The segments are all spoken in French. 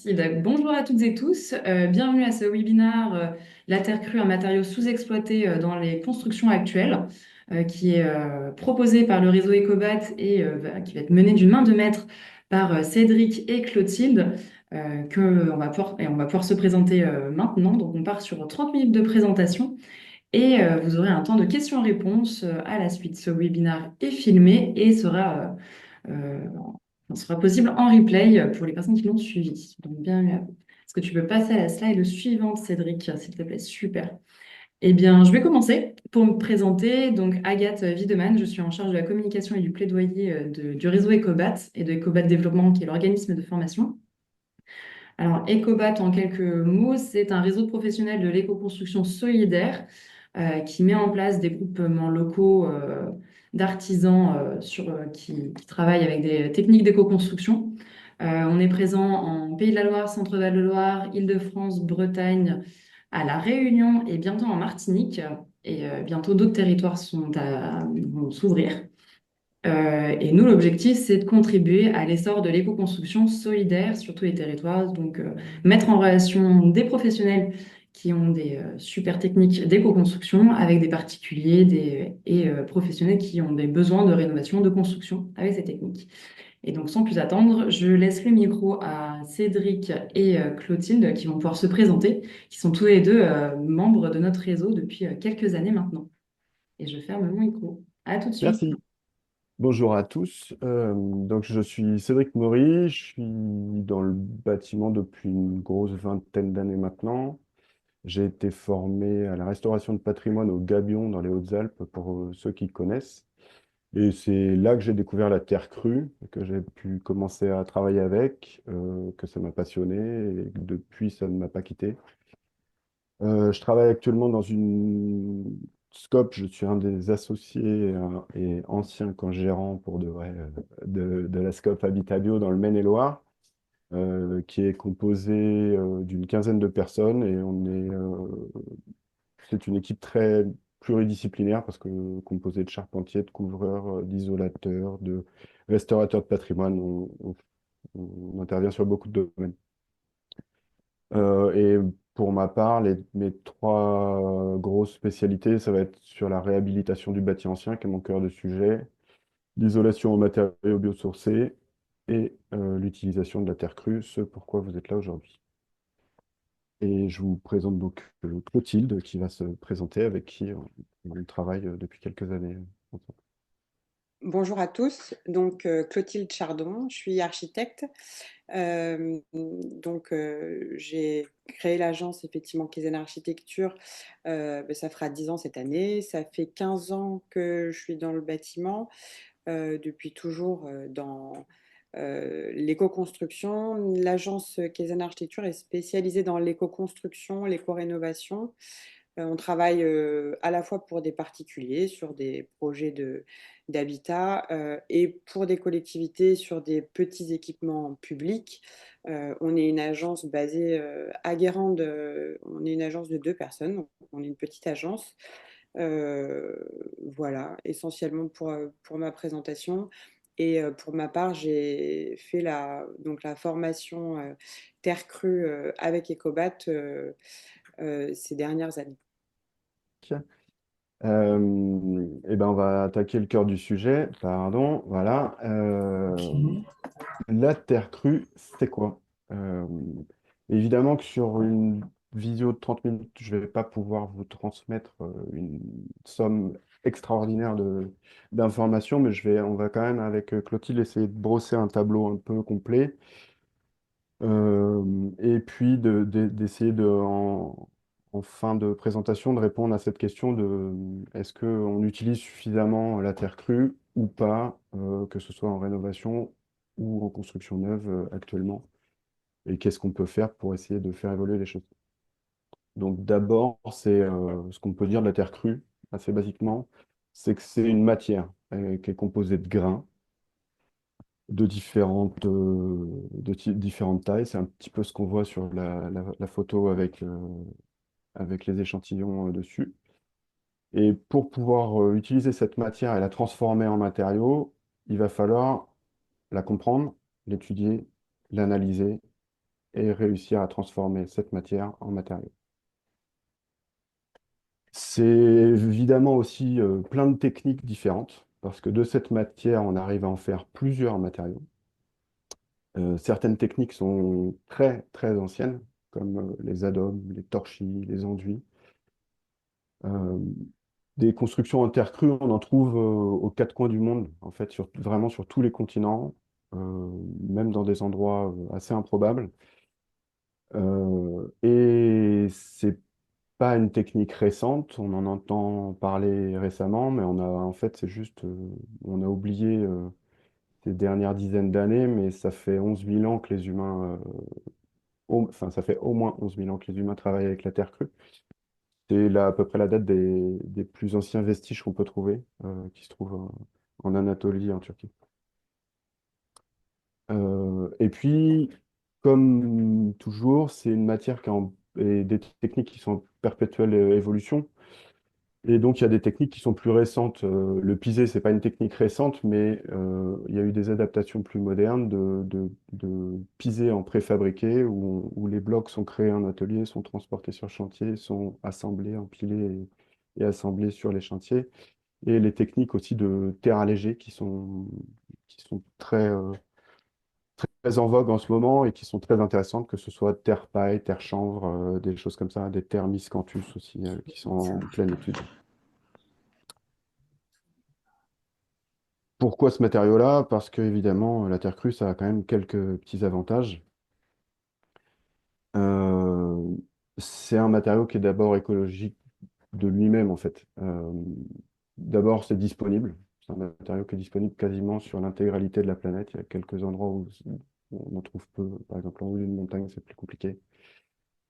Merci. Donc, bonjour à toutes et tous. Bienvenue à ce webinaire La terre crue, un matériau sous-exploité dans les constructions actuelles, qui est proposé par le réseau Ecobat et qui va être mené d'une main de maître par Cédric et Clotilde, on va pouvoir se présenter maintenant. Donc, on part sur 30 minutes de présentation et vous aurez un temps de questions-réponses à la suite. Ce webinaire est filmé et sera possible en replay pour les personnes qui l'ont suivi. Donc, bienvenue à vous. Est-ce que tu peux passer à la slide suivante, Cédric, s'il te plaît? Super. Eh bien, je vais commencer pour me présenter. Donc, Agathe Wiedemann, je suis en charge de la communication et du plaidoyer du réseau Ecobat et de Ecobat Développement, qui est l'organisme de formation. Alors, Ecobat, en quelques mots, c'est un réseau de professionnels de l'éco-construction solidaire qui met en place des groupements locaux d'artisans qui travaillent avec des techniques d'éco-construction. On est présent en Pays de la Loire, Centre-Val de Loire, Île-de-France, Bretagne, à La Réunion et bientôt en Martinique. Et bientôt d'autres territoires vont s'ouvrir. Et nous, l'objectif, c'est de contribuer à l'essor de l'éco-construction solidaire sur tous les territoires. Donc, mettre en relation des professionnels qui ont des super techniques d'éco-construction avec des particuliers et professionnels qui ont des besoins de rénovation, de construction avec ces techniques. Et donc, sans plus attendre, je laisse le micro à Cédric et Clotilde qui vont pouvoir se présenter, qui sont tous les deux membres de notre réseau depuis quelques années maintenant. Et je ferme mon micro. À tout de suite. Merci. Bonjour à tous. Donc, je suis Cédric Maury. Je suis dans le bâtiment depuis une grosse vingtaine d'années maintenant. J'ai été formé à la restauration de patrimoine au Gabion dans les Hautes-Alpes pour ceux qui connaissent. Et c'est là que j'ai découvert la terre crue, que j'ai pu commencer à travailler avec, que ça m'a passionné et que depuis ça ne m'a pas quitté. Je travaille actuellement dans une SCOP, je suis un des associés et ancien co-gérant pour de vrai de la SCOP Habitat Bio dans le Maine-et-Loire, qui est composée d'une quinzaine de personnes et c'est une équipe très pluridisciplinaire parce que composée de charpentiers, de couvreurs, d'isolateurs, de restaurateurs de patrimoine, on intervient sur beaucoup de domaines. Et pour ma part, mes trois grosses spécialités, ça va être sur la réhabilitation du bâti ancien, qui est mon cœur de sujet, l'isolation aux matériaux biosourcés et l'utilisation de la terre crue, ce pourquoi vous êtes là aujourd'hui. Et je vous présente donc Clotilde, qui va se présenter, avec qui on travaille depuis quelques années ensemble. Bonjour à tous, donc Clotilde Chardon, je suis architecte. J'ai créé l'agence effectivement Kézen Architecture, ça fera 10 ans cette année. Ça fait 15 ans que je suis dans le bâtiment, depuis toujours dans l'éco-construction. L'agence Kézen Architecture est spécialisée dans l'éco-construction, l'éco-rénovation. On travaille à la fois pour des particuliers sur des projets d'habitat et pour des collectivités sur des petits équipements publics. On est une agence basée à Guérande, on est une agence de 2 personnes, donc on est une petite agence. Voilà, essentiellement pour ma présentation. Et pour ma part, j'ai fait la formation Terre Crue avec Ecobat ces dernières années. Et ben on va attaquer le cœur du sujet. Pardon, voilà. La terre crue, c'est quoi? Euh, Évidemment que sur une visio de 30 minutes, je ne vais pas pouvoir vous transmettre une somme extraordinaire d'informations, mais on va quand même avec Clotilde essayer de brosser un tableau un peu complet et puis d'essayer en fin de présentation de répondre à cette question de est-ce qu'on utilise suffisamment la terre crue ou pas, que ce soit en rénovation ou en construction neuve actuellement, et qu'est-ce qu'on peut faire pour essayer de faire évoluer les choses. Donc d'abord, c'est ce qu'on peut dire de la terre crue, assez basiquement, c'est que c'est une matière qui est composée de grains différentes tailles. C'est un petit peu ce qu'on voit sur la photo avec les échantillons dessus. Et pour pouvoir utiliser cette matière et la transformer en matériau, il va falloir la comprendre, l'étudier, l'analyser et réussir à transformer cette matière en matériau. C'est évidemment aussi plein de techniques différentes, parce que de cette matière, on arrive à en faire plusieurs matériaux. Certaines techniques sont très, très anciennes, comme les adobes, les torchis, les enduits. Euh, des constructions en terre crue, on en trouve aux quatre coins du monde, en fait, vraiment sur tous les continents, même dans des endroits assez improbables. Et c'est pas une technique récente, on en entend parler récemment, mais en fait, c'est juste, on a oublié ces dernières dizaines d'années, mais ça fait 11 000 ans que les humains, enfin, ça fait au moins 11 000 ans que les humains travaillent avec la terre crue. C'est là, à peu près la date des plus anciens vestiges qu'on peut trouver, qui se trouvent en Anatolie, en Turquie. Et puis, comme toujours, c'est une matière et des techniques qui sont en perpétuelle évolution. Et donc, il y a des techniques qui sont plus récentes. Le pisé, c'est pas une technique récente, mais il y a eu des adaptations plus modernes de pisé en préfabriqué, où les blocs sont créés en atelier, sont transportés sur chantier, sont assemblés, empilés et assemblés sur les chantiers. Et les techniques aussi de terre allégée qui sont très en vogue en ce moment et qui sont très intéressantes, que ce soit terre paille, terre chanvre, des choses comme ça, des terres miscanthus aussi, qui sont en pleine étude. Pourquoi ce matériau-là? Parce que, évidemment, la terre crue, ça a quand même quelques petits avantages. Euh, c'est un matériau qui est d'abord écologique de lui-même, en fait. D'abord, c'est disponible. C'est un matériau qui est disponible quasiment sur l'intégralité de la planète. Il y a quelques endroits où on en trouve peu. Par exemple, en haut d'une montagne, c'est plus compliqué.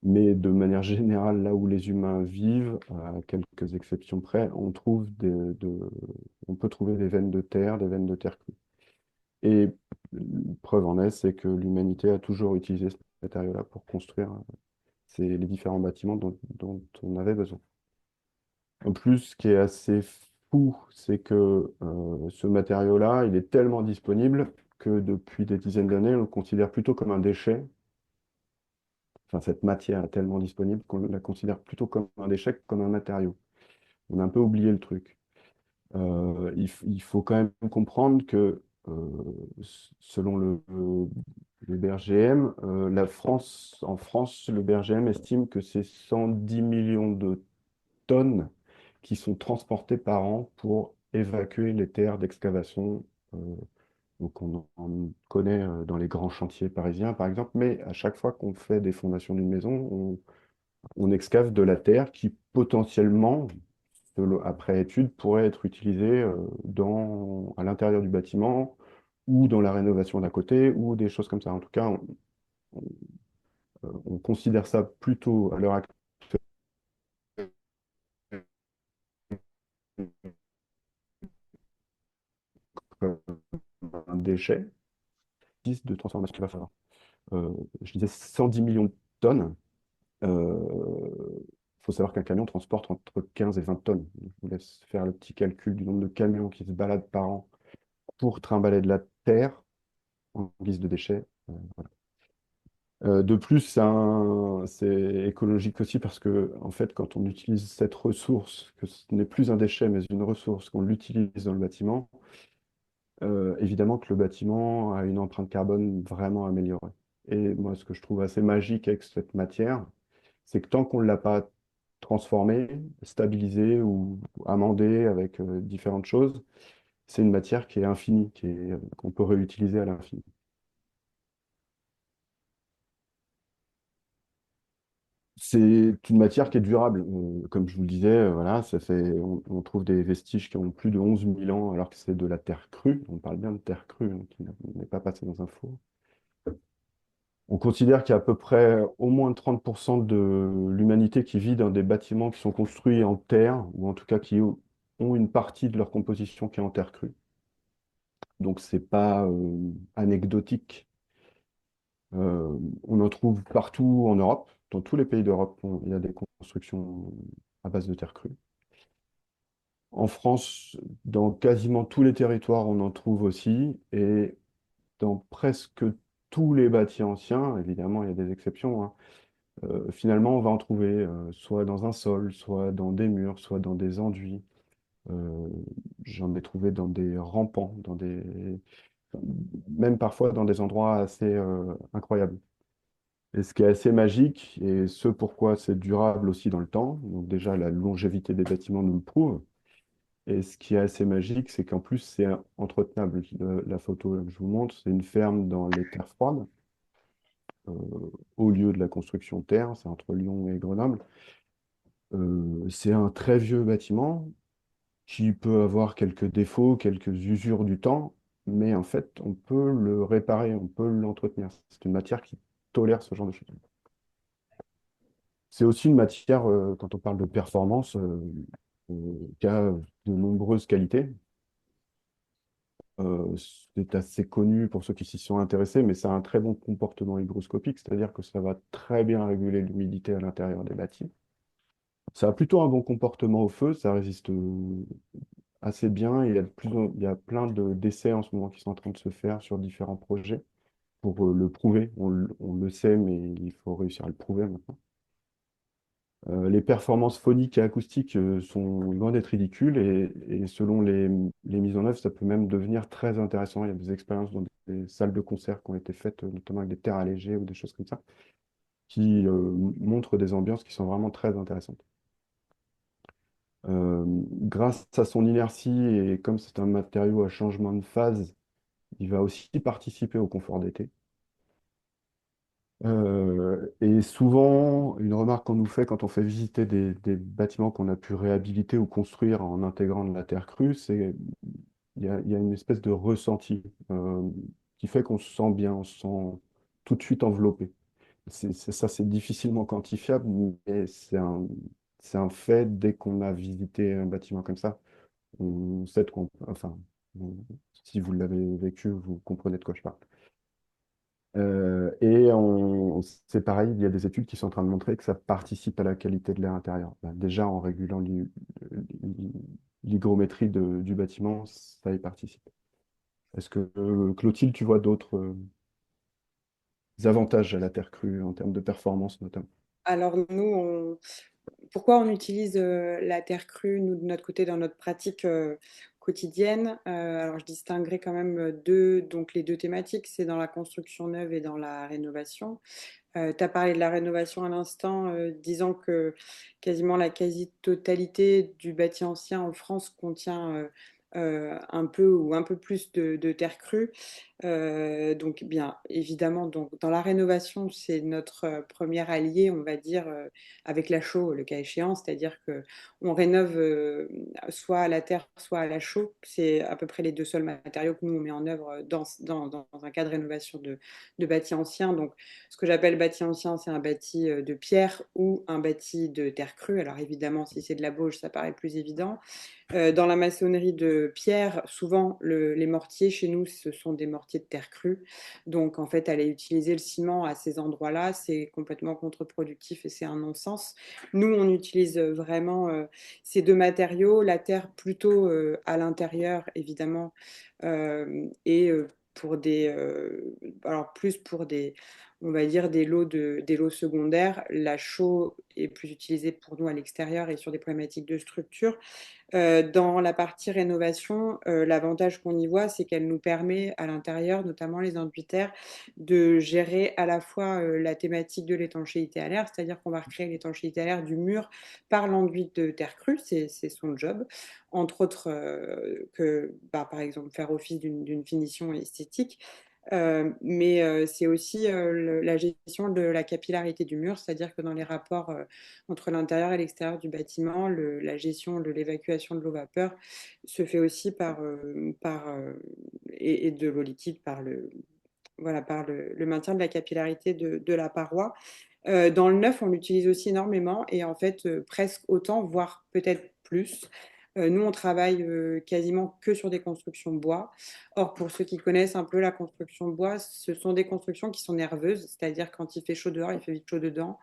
Mais de manière générale, là où les humains vivent, à quelques exceptions près, on peut trouver des veines de terre, des veines de terre crue. Et preuve en est, c'est que l'humanité a toujours utilisé ce matériau-là pour construire les différents bâtiments dont on avait besoin. En plus, ce qui est assez fou, c'est que ce matériau-là, il est tellement disponible que depuis des dizaines d'années, on le considère plutôt comme un déchet. Enfin, cette matière est tellement disponible qu'on la considère plutôt comme un déchet que comme un matériau. On a un peu oublié le truc. Il faut quand même comprendre que, selon le BRGM, en France, le BRGM estime que c'est 110 millions de tonnes qui sont transportées par an pour évacuer les terres d'excavation. euh, donc on en connaît dans les grands chantiers parisiens, par exemple, mais à chaque fois qu'on fait des fondations d'une maison, on excave de la terre qui potentiellement, après étude, pourrait être utilisée à l'intérieur du bâtiment ou dans la rénovation d'à côté ou des choses comme ça. En tout cas, on considère ça plutôt à l'heure actuelle comme un déchet de transformation qu'il va falloir. Je disais 110 millions de tonnes. Il faut savoir qu'un camion transporte entre 15 et 20 tonnes. Je vous laisse faire le petit calcul du nombre de camions qui se baladent par an pour trimballer de la terre en guise de déchets. Voilà. De plus, c'est écologique aussi parce que, en fait, quand on utilise cette ressource, que ce n'est plus un déchet, mais une ressource, qu'on l'utilise dans le bâtiment, évidemment que le bâtiment a une empreinte carbone vraiment améliorée. Et moi, ce que je trouve assez magique avec cette matière, c'est que tant qu'on ne l'a pas transformée, stabilisée ou amendée avec différentes choses, c'est une matière qui est infinie, qu'on peut réutiliser à l'infini. C'est une matière qui est durable. Comme je vous le disais, voilà, on trouve des vestiges qui ont plus de 11 000 ans, alors que c'est de la terre crue. On parle bien de terre crue, hein, qui n'est pas passée dans un four. On considère qu'il y a à peu près au moins 30% de l'humanité qui vit dans des bâtiments qui sont construits en terre, ou en tout cas qui ont une partie de leur composition qui est en terre crue. Donc, c'est pas anecdotique. On en trouve partout en Europe. Dans tous les pays d'Europe, il y a des constructions à base de terre crue. En France, dans quasiment tous les territoires, on en trouve aussi. Et dans presque tous les bâtis anciens, évidemment, il y a des exceptions, hein, finalement, on va en trouver soit dans un sol, soit dans des murs, soit dans des enduits. Euh, J'en ai trouvé dans des rampants, même parfois dans des endroits assez incroyables. Et ce qui est assez magique, et ce pourquoi c'est durable aussi dans le temps, donc déjà la longévité des bâtiments nous le prouve, et ce qui est assez magique, c'est qu'en plus c'est entretenable. La photo là, que je vous montre, c'est une ferme dans les terres froides, au lieu de la construction terre, c'est entre Lyon et Grenoble. C'est un très vieux bâtiment qui peut avoir quelques défauts, quelques usures du temps, mais en fait, on peut le réparer, on peut l'entretenir. C'est une matière qui tolère ce genre de choses. C'est aussi une matière, quand on parle de performance, qui a de nombreuses qualités. Euh, c'est assez connu pour ceux qui s'y sont intéressés, mais ça a un très bon comportement hygroscopique, c'est-à-dire que ça va très bien réguler l'humidité à l'intérieur des bâtiments. Ça a plutôt un bon comportement au feu, ça résiste assez bien. Il y a plein d'essais en ce moment qui sont en train de se faire sur différents projets pour le prouver. On le sait, mais il faut réussir à le prouver maintenant. Les performances phoniques et acoustiques sont loin d'être ridicules et selon les mises en œuvre, ça peut même devenir très intéressant. Il y a des expériences dans des salles de concert qui ont été faites, notamment avec des terres allégées ou des choses comme ça, qui montrent des ambiances qui sont vraiment très intéressantes. Grâce à son inertie et comme c'est un matériau à changement de phase, il va aussi participer au confort d'été. Et souvent, une remarque qu'on nous fait quand on fait visiter des bâtiments qu'on a pu réhabiliter ou construire en intégrant de la terre crue, c'est il y a une espèce de ressenti qui fait qu'on se sent bien, on se sent tout de suite enveloppé. Ça, c'est difficilement quantifiable, mais c'est un fait dès qu'on a visité un bâtiment comme ça. On sait de quoi enfin, si vous l'avez vécu, vous comprenez de quoi je parle. C'est pareil, il y a des études qui sont en train de montrer que ça participe à la qualité de l'air intérieur. Ben, déjà, en régulant l'hygrométrie du bâtiment, ça y participe. Est-ce que, Clotilde, tu vois d'autres avantages à la terre crue en termes de performance notamment? Alors nous, pourquoi on utilise la terre crue, nous, de notre côté, dans notre pratique quotidienne? Alors, je distinguerai quand même donc les deux thématiques, c'est dans la construction neuve et dans la rénovation. Tu as parlé de la rénovation à l'instant, disant que quasiment la quasi-totalité du bâti ancien en France contient un peu ou un peu plus de terre crue. Donc, bien évidemment, donc, dans la rénovation, c'est notre premier allié, on va dire, avec la chaux, le cas échéant, c'est-à-dire que on rénove soit à la terre, soit à la chaux. C'est à peu près les deux seuls matériaux que nous on met en œuvre dans un cas de rénovation de bâti ancien. Donc, ce que j'appelle bâti ancien, c'est un bâti de pierre ou un bâti de terre crue. Alors, évidemment, si c'est de la bauge, ça paraît plus évident. Dans la maçonnerie de pierre, souvent les mortiers chez nous, ce sont des mortiers de terre crue. Donc en fait, aller utiliser le ciment à ces endroits-là, c'est complètement contre-productif et c'est un non-sens. Nous, on utilise vraiment ces deux matériaux, la terre plutôt à l'intérieur, évidemment, et pour alors plus pour on va dire des lots secondaires. La chaux est plus utilisée pour nous à l'extérieur et sur des problématiques de structure. Dans la partie rénovation, l'avantage qu'on y voit, c'est qu'elle nous permet à l'intérieur, notamment les enduits terre, de gérer à la fois la thématique de l'étanchéité à l'air, c'est-à-dire qu'on va recréer l'étanchéité à l'air du mur par l'enduit de terre crue, c'est son job, entre autres que, bah, par exemple, faire office d'une finition esthétique. Mais c'est aussi la gestion de la capillarité du mur, c'est-à-dire que dans les rapports entre l'intérieur et l'extérieur du bâtiment, la gestion de l'évacuation de l'eau vapeur se fait aussi et de l'eau liquide voilà, par le maintien de la capillarité de la paroi. Dans le neuf, on l'utilise aussi énormément et en fait presque autant, voire peut-être plus. Nous, on travaille quasiment que sur des constructions bois. Or, pour ceux qui connaissent un peu la construction bois, ce sont des constructions qui sont nerveuses, c'est-à-dire quand il fait chaud dehors, il fait vite chaud dedans.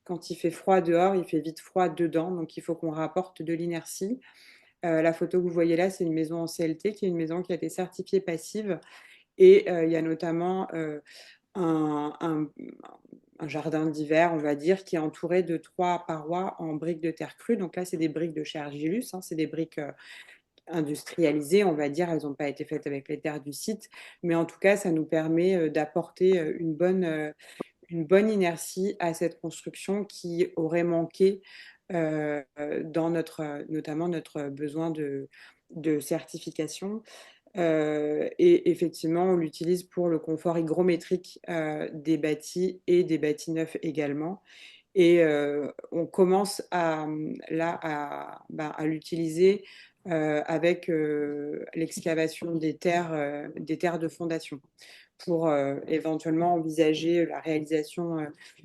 Quand il fait froid dehors, il fait vite froid dedans. Donc, il faut qu'on rapporte de l'inertie. La photo que vous voyez là, c'est une maison en CLT, qui est une maison qui a été certifiée passive. Et il y a notamment un, un jardin d'hiver, on va dire, qui est entouré de 3 parois en briques de terre crue. Donc là, c'est des briques de chez Argilus, hein, c'est des briques industrialisées, on va dire. Elles n'ont pas été faites avec les terres du site, mais en tout cas, ça nous permet d'apporter une bonne inertie à cette construction qui aurait manqué dans notamment notre besoin de certification. Et effectivement, on l'utilise pour le confort hygrométrique des bâtis et des bâtis neufs également. Et on commence là à l'utiliser avec l'excavation des terres de fondation pour éventuellement envisager la réalisation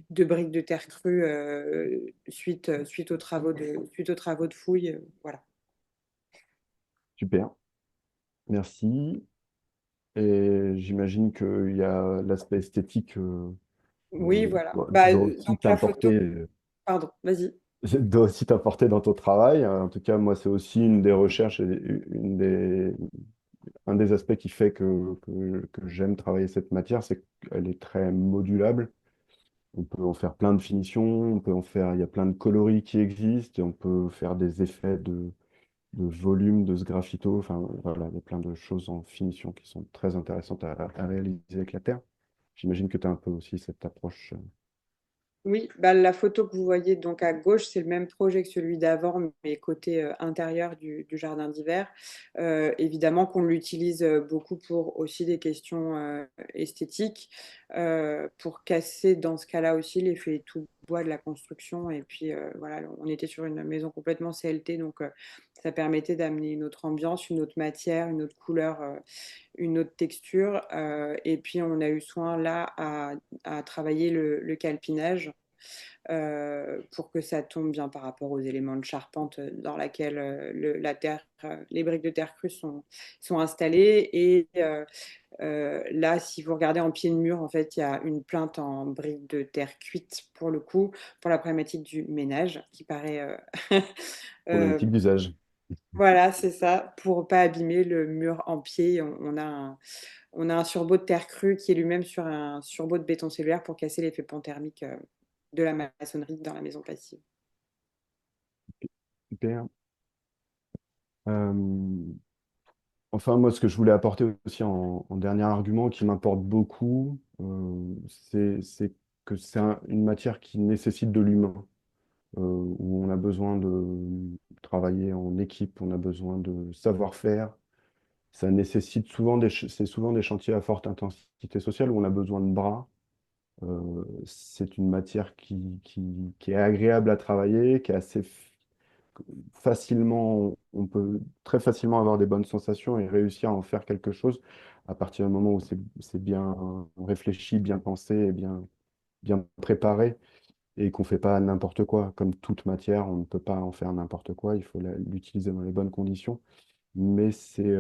de briques de terre crue suite aux travaux de fouille. Voilà. Super, merci. Et j'imagine qu'il y a l'aspect esthétique Oui, voilà. doit aussi Donc la photo, t'importer pardon, vas-y. doit aussi t'apporter dans ton travail. En tout cas, moi, c'est aussi une des recherches, et un des aspects qui fait que j'aime travailler cette matière, c'est qu'elle est très modulable. On peut en faire plein de finitions, il y a plein de coloris qui existent, et on peut faire des effets de volume, de sgraffito. Enfin, voilà, il y a plein de choses en finition qui sont très intéressantes à réaliser avec la terre. J'imagine que tu as un peu aussi cette approche. Oui, bah, la photo que vous voyez donc à gauche, c'est le même projet que celui d'avant, mais côté intérieur du jardin d'hiver. Évidemment qu'on l'utilise beaucoup pour aussi des questions esthétiques, pour casser dans ce cas-là aussi l'effet tout bois de la construction. Et puis voilà, on était sur une maison complètement CLT, donc ça permettait d'amener une autre ambiance, une autre matière, une autre couleur, une autre texture. Et puis on a eu soin là à travailler le calpinage pour que ça tombe bien par rapport aux éléments de charpente dans laquelle la terre, les briques de terre crue sont installées. Et là, si vous regardez en pied de mur, en fait, il y a une plainte en briques de terre cuite pour le coup, pour la problématique du ménage, qui paraît euh, Problématique d'usage. voilà, c'est ça, pour pas abîmer le mur en pied. On a un surbaut de terre crue qui est lui-même sur un surbaut de béton cellulaire pour casser l'effet pont thermique de la maçonnerie dans la maison passive. Super. Euh, enfin, moi, ce que je voulais apporter aussi en dernier argument qui m'importe beaucoup, c'est que c'est une matière qui nécessite de l'humain, où on a besoin de travailler en équipe, on a besoin de savoir-faire. Ça nécessite c'est souvent des chantiers à forte intensité sociale où on a besoin de bras. C'est une matière qui est agréable à travailler, qui est assez facilement, on peut très facilement avoir des bonnes sensations et réussir à en faire quelque chose à partir du moment où c'est bien réfléchi, bien pensé et bien préparé et qu'on ne fait pas n'importe quoi. Comme toute matière, on ne peut pas en faire n'importe quoi, il faut l'utiliser dans les bonnes conditions. Mais c'est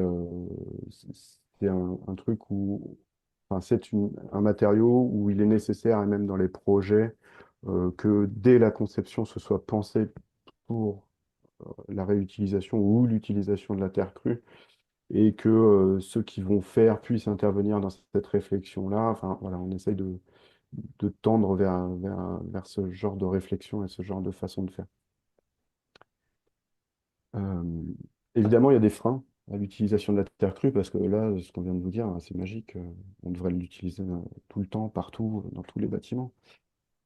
un truc où, enfin, un matériau où il est nécessaire, et même dans les projets, que dès la conception, ce soit pensé pour la réutilisation ou l'utilisation de la terre crue et que ceux qui vont faire puissent intervenir dans cette réflexion-là. Enfin, voilà, on essaye de tendre vers ce genre de réflexion et ce genre de façon de faire. Euh, Évidemment, il y a des freins à l'utilisation de la terre crue parce que là, ce qu'on vient de vous dire, hein, c'est magique. On devrait l'utiliser tout le temps, partout, dans tous les bâtiments.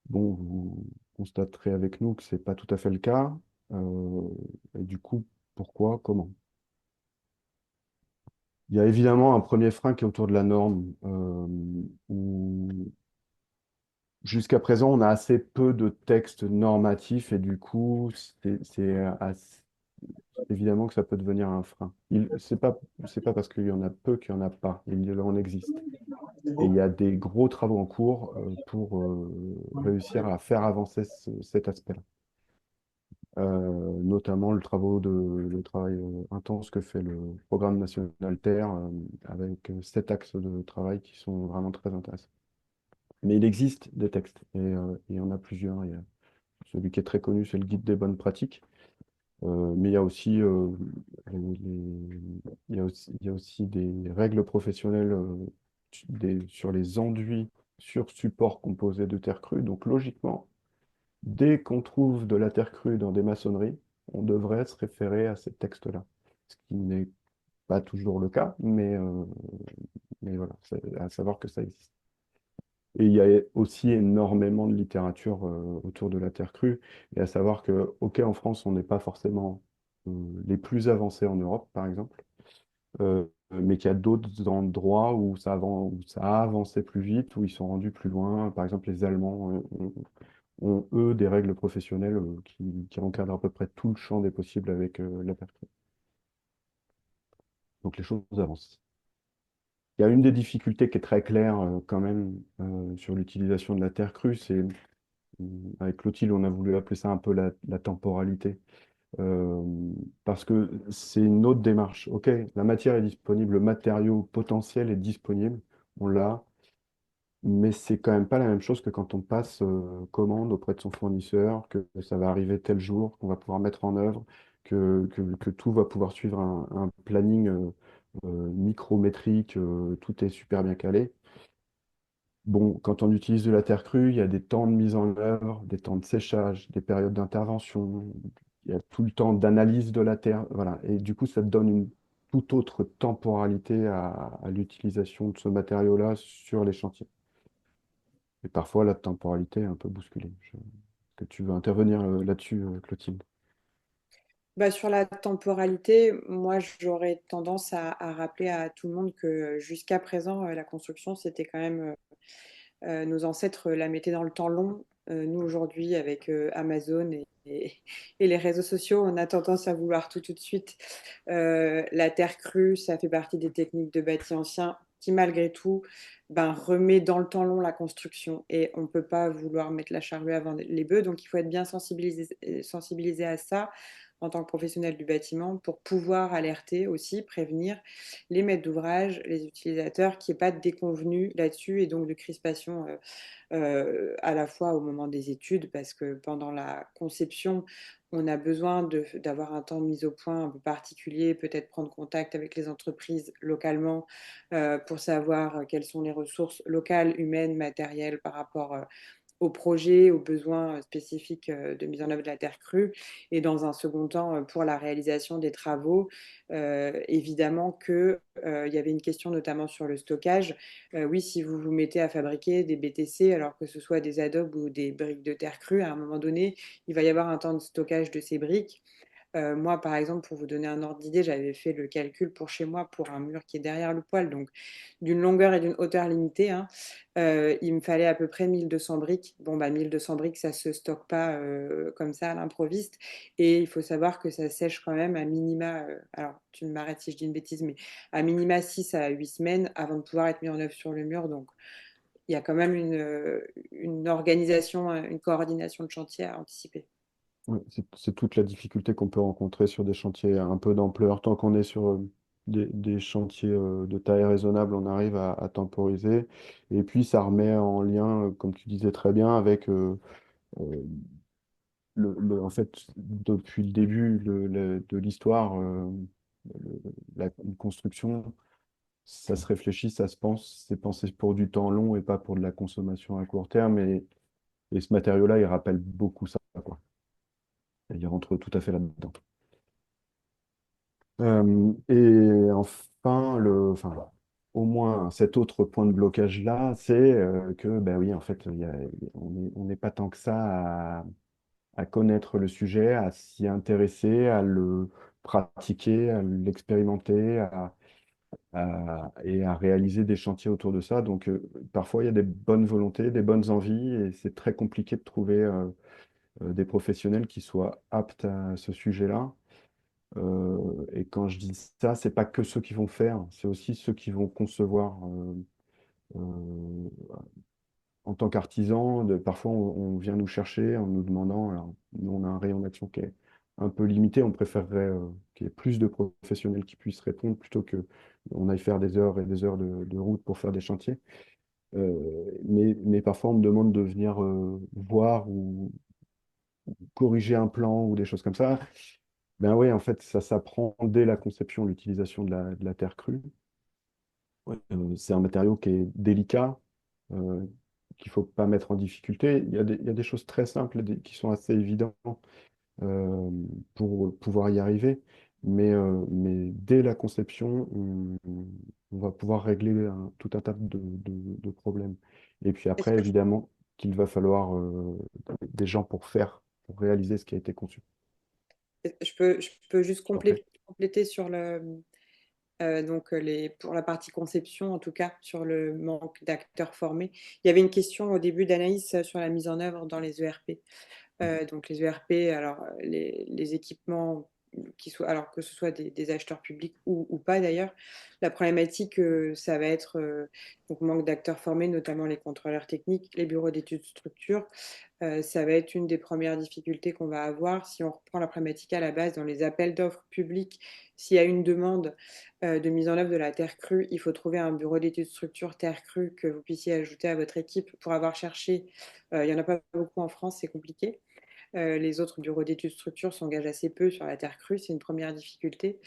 Bon, vous constaterez avec nous que c'est pas tout à fait le cas. Euh, et du coup, pourquoi, comment? Il y a évidemment un premier frein qui est autour de la norme, où jusqu'à présent, on a assez peu de textes normatifs et du coup, évidemment que ça peut devenir un frein. C'est pas parce qu'il y en a peu qu'il y en a pas, il en existe. Et il y a des gros travaux en cours pour réussir à faire avancer cet aspect-là. Notamment le travail intense que fait le programme national Terre avec 7 axes de travail qui sont vraiment très intéressants. Mais il existe des textes et il y en a plusieurs. Il y a celui qui est très connu, c'est le guide des bonnes pratiques. Mais il y a aussi, il y a aussi des règles professionnelles sur les enduits sur support composé de terre crue. Donc logiquement, dès qu'on trouve de la terre crue dans des maçonneries, on devrait se référer à ces textes-là. Ce qui n'est pas toujours le cas, mais voilà, c'est à savoir que ça existe. Et il y a aussi énormément de littérature autour de la terre crue, et à savoir que, OK, en France, on n'est pas forcément les plus avancés en Europe, par exemple, mais qu'il y a d'autres endroits où ça a avancé plus vite, où ils sont rendus plus loin. Par exemple, les Allemands ont, eux, des règles professionnelles qui encadrent à peu près tout le champ des possibles avec la terre crue. Donc les choses avancent. Il y a une des difficultés qui est très claire quand même sur l'utilisation de la terre crue, c'est avec Clotilde, on a voulu appeler ça un peu la temporalité. Euh, Parce que c'est une autre démarche. OK, la matière est disponible, le matériau potentiel est disponible, on l'a, mais c'est quand même pas la même chose que quand on passe commande auprès de son fournisseur, que ça va arriver tel jour, qu'on va pouvoir mettre en œuvre, que tout va pouvoir suivre un planning micrométrique, tout est super bien calé. Bon, quand on utilise de la terre crue, il y a des temps de mise en œuvre, des temps de séchage, des périodes d'intervention, il y a tout le temps d'analyse de la terre, voilà. Et du coup, ça donne une toute autre temporalité à l'utilisation de ce matériau-là sur les chantiers. Et parfois, la temporalité est un peu bousculée. Est-ce que tu veux intervenir là-dessus, Clotilde? Bah, sur la temporalité, moi j'aurais tendance à rappeler à tout le monde que jusqu'à présent, la construction, c'était quand même nos ancêtres la mettaient dans le temps long. Nous, aujourd'hui, avec Amazon et les réseaux sociaux, on a tendance à vouloir tout de suite. La terre crue, ça fait partie des techniques de bâti ancien qui, malgré tout, ben, remet dans le temps long la construction. Et on ne peut pas vouloir mettre la charrue avant les bœufs. Donc, il faut être bien sensibilisé à ça en tant que professionnel du bâtiment pour pouvoir alerter aussi, prévenir les maîtres d'ouvrage, les utilisateurs, qu'il n'y ait pas de déconvenus là-dessus et donc de crispation à la fois au moment des études, parce que pendant la conception, on a besoin d'avoir un temps de mise au point un peu particulier, peut-être prendre contact avec les entreprises localement pour savoir quelles sont les ressources locales, humaines, matérielles par rapport aux projets, aux besoins spécifiques de mise en œuvre de la terre crue. Et dans un second temps, pour la réalisation des travaux, évidemment qu'il y avait une question notamment sur le stockage. Oui, si vous vous mettez à fabriquer des BTC, alors que ce soit des adobes ou des briques de terre crue, à un moment donné, il va y avoir un temps de stockage de ces briques. Moi, par exemple, pour vous donner un ordre d'idée, j'avais fait le calcul pour chez moi pour un mur qui est derrière le poêle, donc d'une longueur et d'une hauteur limitée, hein. Il me fallait à peu près 1200 briques. Bon, bah 1200 briques, ça se stocke pas comme ça à l'improviste. Et il faut savoir que ça sèche quand même à minima, alors tu m'arrêtes si je dis une bêtise, mais à minima 6 à 8 semaines avant de pouvoir être mis en œuvre sur le mur. Donc il y a quand même une organisation, une coordination de chantier à anticiper. Ouais, c'est toute la difficulté qu'on peut rencontrer sur des chantiers un peu d'ampleur. Tant qu'on est sur des chantiers de taille raisonnable, on arrive à temporiser. Et puis, ça remet en lien, comme tu disais très bien, avec euh, en fait, depuis le début de l'histoire, une construction, ça se réfléchit, ça se pense, c'est pensé pour du temps long et pas pour de la consommation à court terme. Et ce matériau-là, il rappelle beaucoup ça, quoi. Et il rentre tout à fait là-dedans. Et enfin, enfin, au moins cet autre point de blocage-là, c'est que, ben oui, en fait, on n'est pas tant que ça à connaître le sujet, à s'y intéresser, à le pratiquer, à l'expérimenter, et à réaliser des chantiers autour de ça. Donc, parfois, il y a des bonnes volontés, des bonnes envies, et c'est très compliqué de trouver des professionnels qui soient aptes à ce sujet-là. Et quand je dis ça, c'est pas que ceux qui vont faire, c'est aussi ceux qui vont concevoir. Euh, En tant qu'artisan, parfois on vient nous chercher en nous demandant, alors nous on a un rayon d'action qui est un peu limité, on préférerait qu'il y ait plus de professionnels qui puissent répondre plutôt que on aille faire des heures et des heures de route pour faire des chantiers. Mais parfois on me demande de venir voir ou corriger un plan ou des choses comme ça. Ben oui, en fait, ça s'apprend dès la conception, l'utilisation de la terre crue. Ouais, c'est un matériau qui est délicat, qu'il faut pas mettre en difficulté. Il y a des choses très simples qui sont assez évidentes euh, pour pouvoir y arriver. Mais dès la conception, on va pouvoir régler tout un tas de problèmes. Et puis Est-ce après, que évidemment, qu'il va falloir des gens pour réaliser ce qui a été conçu. je peux juste Je t'en prie. compléter sur pour la partie conception, en tout cas, sur le manque d'acteurs formés. Il y avait une question au début d'Anaïs sur la mise en œuvre dans les ERP. Donc les ERP, alors les équipements alors que ce soit des acheteurs publics ou pas d'ailleurs, la problématique, ça va être donc manque d'acteurs formés, notamment les contrôleurs techniques, les bureaux d'études structure. Ça va être une des premières difficultés qu'on va avoir si on reprend la problématique à la base dans les appels d'offres publics. S'il y a une demande de mise en œuvre de la terre crue, il faut trouver un bureau d'études structure terre crue que vous puissiez ajouter à votre équipe pour avoir cherché. Il n'y en a pas beaucoup en France, c'est compliqué. Les autres bureaux d'études structure s'engagent assez peu sur la terre crue, c'est une première difficulté.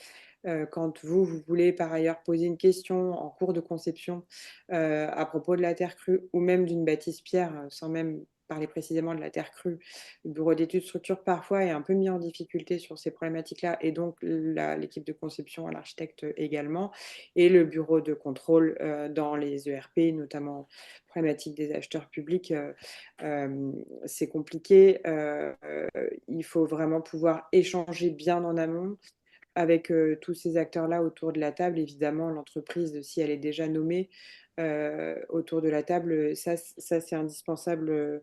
Quand vous voulez par ailleurs poser une question en cours de conception à propos de la terre crue ou même d'une bâtisse pierre, sans même parler précisément de la terre crue, le bureau d'études structure parfois est un peu mis en difficulté sur ces problématiques-là et donc l'équipe de conception, l'architecte également, et le bureau de contrôle dans les ERP, notamment problématique des acheteurs publics, c'est compliqué. Il faut vraiment pouvoir échanger bien en amont avec tous ces acteurs-là autour de la table. Évidemment, l'entreprise, si elle est déjà nommée autour de la table, ça c'est indispensable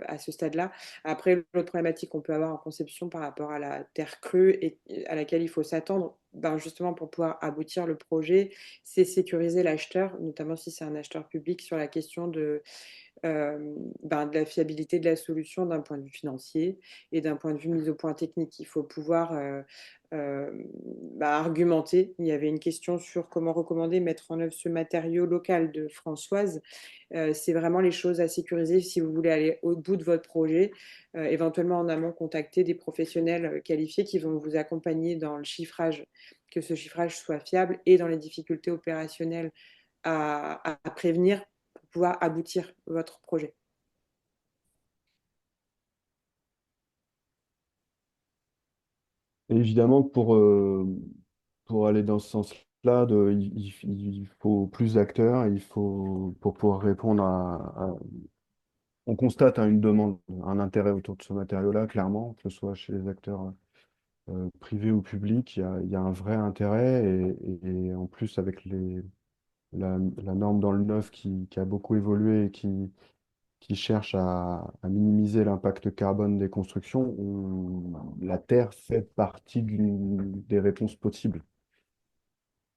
à ce stade-là. Après, l'autre problématique qu'on peut avoir en conception par rapport à la terre crue et à laquelle il faut s'attendre, ben justement pour pouvoir aboutir le projet, c'est sécuriser l'acheteur, notamment si c'est un acheteur public, sur la question de la fiabilité de la solution d'un point de vue financier et d'un point de vue mise au point technique. Il faut pouvoir euh, argumenter. Il y avait une question sur comment recommander mettre en œuvre ce matériau local de Françoise. C'est vraiment les choses à sécuriser si vous voulez aller au bout de votre projet. Éventuellement en amont, contacter des professionnels qualifiés qui vont vous accompagner dans le chiffrage, que ce chiffrage soit fiable et dans les difficultés opérationnelles à prévenir pour pouvoir aboutir votre projet. Et évidemment, pour aller dans ce sens-là, il faut plus d'acteurs, il faut, pour pouvoir répondre on constate une demande, un intérêt autour de ce matériau-là, clairement, que ce soit chez les acteurs privés ou publics, il y a un vrai intérêt, et en plus, avec la norme dans le neuf qui a beaucoup évolué et qui cherche à minimiser l'impact carbone des constructions, la terre fait partie des réponses possibles.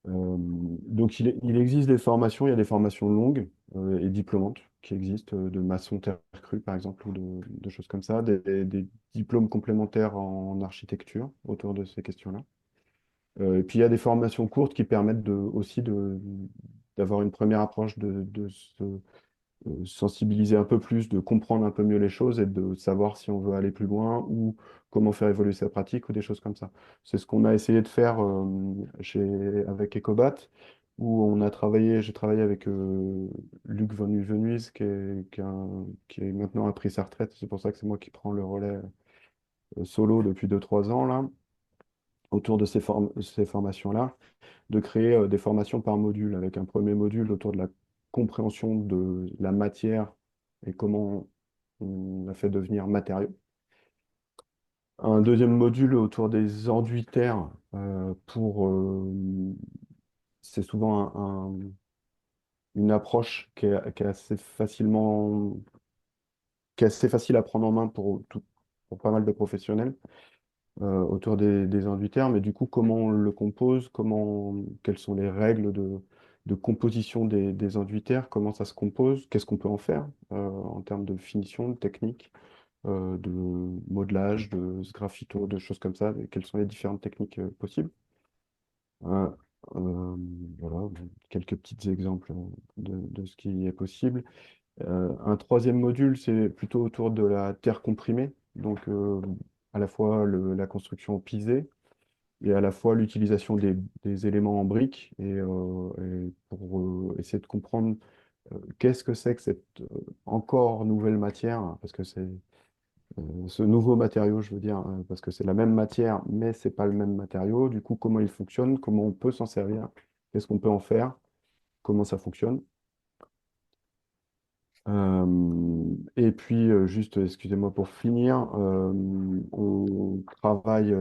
Donc il existe des formations, il y a des formations longues et diplômantes qui existent, de maçon terre crue par exemple, ou de choses comme ça, des diplômes complémentaires en architecture autour de ces questions-là. Et puis il y a des formations courtes qui permettent aussi d'avoir une première approche de ce sensibiliser un peu plus, de comprendre un peu mieux les choses et de savoir si on veut aller plus loin ou comment faire évoluer sa pratique ou des choses comme ça. C'est ce qu'on a essayé de faire avec Ecobat, où j'ai travaillé avec Luc Van Nuys, qui est maintenant a pris sa retraite. C'est pour ça que c'est moi qui prends le relais solo depuis 2 3 ans là, autour de ces formations-là, de créer des formations par module, avec un premier module autour de la compréhension de la matière et comment on la fait devenir matériau. Un deuxième module autour des enduits terre, c'est souvent une approche qui est assez facile à prendre en main pour pas mal de professionnels autour des enduits terre, mais du coup, comment on le compose, quelles sont les règles de composition des enduits terre, comment ça se compose, qu'est-ce qu'on peut en faire en termes de finition, de technique, de modelage, de sgraffito, de choses comme ça, et quelles sont les différentes techniques possibles. Euh, euh, voilà, quelques petits exemples de ce qui est possible. Un troisième module, c'est plutôt autour de la terre comprimée, donc à la fois la construction pisée et à la fois l'utilisation des éléments en briques et pour essayer de comprendre qu'est-ce que c'est que cette encore nouvelle matière, parce que c'est ce nouveau matériau, je veux dire, parce que c'est la même matière, mais c'est pas le même matériau. Du coup, comment il fonctionne, comment on peut s'en servir, qu'est-ce qu'on peut en faire, comment ça fonctionne. Et puis, juste, excusez-moi pour finir, on travaille,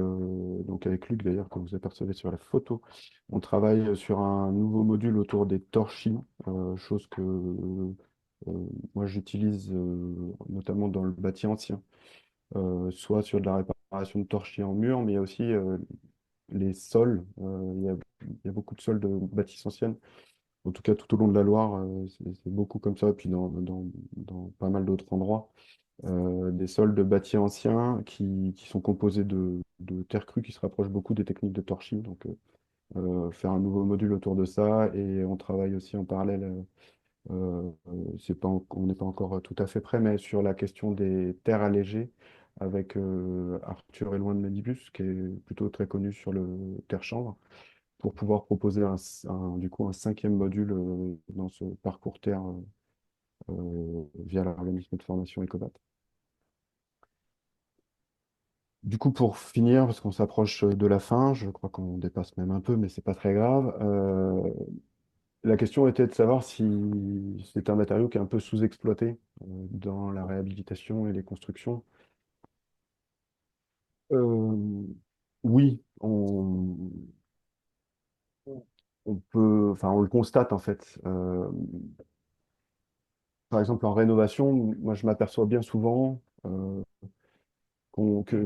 donc avec Luc d'ailleurs, comme vous apercevez sur la photo, on travaille sur un nouveau module autour des torchis, chose que moi j'utilise notamment dans le bâti ancien, soit sur de la réparation de torchis en mur, mais il y a aussi les sols, il y a beaucoup de sols de bâtisses anciennes en tout cas, tout au long de la Loire, c'est beaucoup comme ça, et puis dans pas mal d'autres endroits. Des sols de bâtis anciens qui sont composés de terre crue qui se rapprochent beaucoup des techniques de torchis. Donc, faire un nouveau module autour de ça. Et on travaille aussi en parallèle, on n'est pas encore tout à fait prêt, mais sur la question des terres allégées avec Arthur Éloi de Médibus, qui est plutôt très connu sur le terre-chanvre pour pouvoir proposer du coup, un cinquième module dans ce parcours terre via l'organisme de formation Ecobat. Du coup, pour finir, parce qu'on s'approche de la fin, je crois qu'on dépasse même un peu, mais c'est pas très grave. La question était de savoir si c'est un matériau qui est un peu sous-exploité dans la réhabilitation et les constructions. Euh, oui, on peut, enfin, on le constate en fait. Par exemple, en rénovation, moi, je m'aperçois bien souvent qu'on- que,